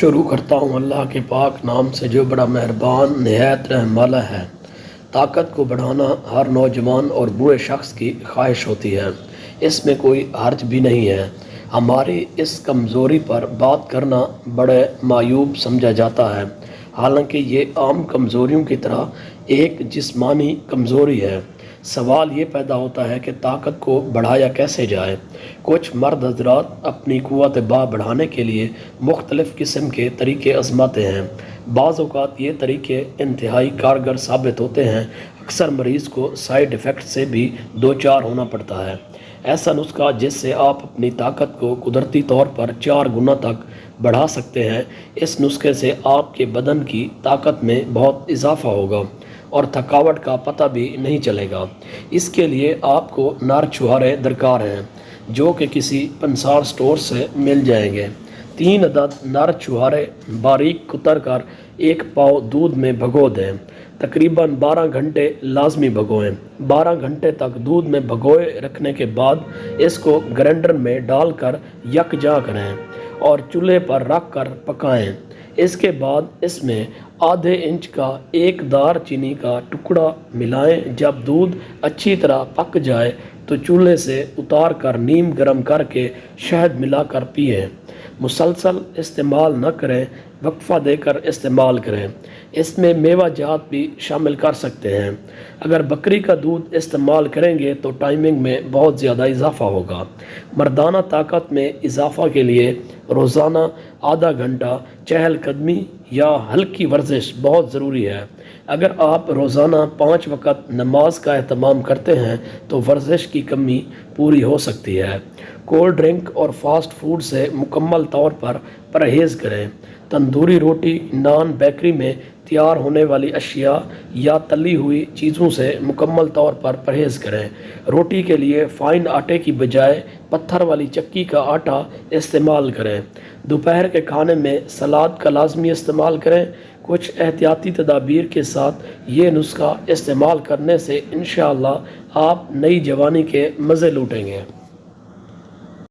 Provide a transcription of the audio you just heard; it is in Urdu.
شروع کرتا ہوں اللہ کے پاک نام سے جو بڑا مہربان نہایت رحم والا ہے۔ طاقت کو بڑھانا ہر نوجوان اور بوڑھے شخص کی خواہش ہوتی ہے، اس میں کوئی حرج بھی نہیں ہے۔ ہماری اس کمزوری پر بات کرنا بڑے معیوب سمجھا جاتا ہے، حالانکہ یہ عام کمزوریوں کی طرح ایک جسمانی کمزوری ہے۔ سوال یہ پیدا ہوتا ہے کہ طاقت کو بڑھایا کیسے جائے؟ کچھ مرد حضرات اپنی قوت باہ بڑھانے کے لیے مختلف قسم کے طریقے آزماتے ہیں۔ بعض اوقات یہ طریقے انتہائی کارگر ثابت ہوتے ہیں، اکثر مریض کو سائیڈ ایفیکٹ سے بھی دوچار ہونا پڑتا ہے۔ ایسا نسخہ جس سے آپ اپنی طاقت کو قدرتی طور پر 4 گنا تک بڑھا سکتے ہیں، اس نسخے سے آپ کے بدن کی طاقت میں بہت اضافہ ہوگا اور تھکاوٹ کا پتہ بھی نہیں چلے گا۔ اس کے لیے آپ کو نر چھہارے درکار ہیں، جو کہ کسی پنسار سٹور سے مل جائیں گے۔ 3 عدد نر چھہارے باریک کتر کر 1 پاؤ دودھ میں بھگو دیں، تقریباً 12 گھنٹے لازمی بھگوئیں۔ 12 گھنٹے تک دودھ میں بھگوئے رکھنے کے بعد اس کو گرینڈر میں ڈال کر یکجا کریں اور چولہے پر رکھ کر پکائیں۔ اس کے بعد اس میں ½ انچ کا ایک دار چینی کا ٹکڑا ملائیں۔ جب دودھ اچھی طرح پک جائے تو چولہے سے اتار کر نیم گرم کر کے شہد ملا کر پئیں۔ مسلسل استعمال نہ کریں، وقفہ دے کر استعمال کریں۔ اس میں میوہ جات بھی شامل کر سکتے ہیں۔ اگر بکری کا دودھ استعمال کریں گے تو ٹائمنگ میں بہت زیادہ اضافہ ہوگا۔ مردانہ طاقت میں اضافہ کے لیے روزانہ ½ گھنٹہ چہل قدمی یا ہلکی ورزش بہت ضروری ہے۔ اگر آپ روزانہ 5 وقت نماز کا اہتمام کرتے ہیں تو ورزش کی کمی پوری ہو سکتی ہے۔ کولڈ ڈرنک اور فاسٹ فوڈ سے مکمل طور پر پرہیز کریں۔ تندوری روٹی، نان، بیکری میں تیار ہونے والی اشیاء یا تلی ہوئی چیزوں سے مکمل طور پر پرہیز کریں۔ روٹی کے لیے فائن آٹے کی بجائے پتھر والی چکی کا آٹا استعمال کریں۔ دوپہر کے کھانے میں سلاد کا لازمی استعمال کریں۔ کچھ احتیاطی تدابیر کے ساتھ یہ نسخہ استعمال کرنے سے انشاءاللہ آپ نئی جوانی کے مزے لوٹیں گے۔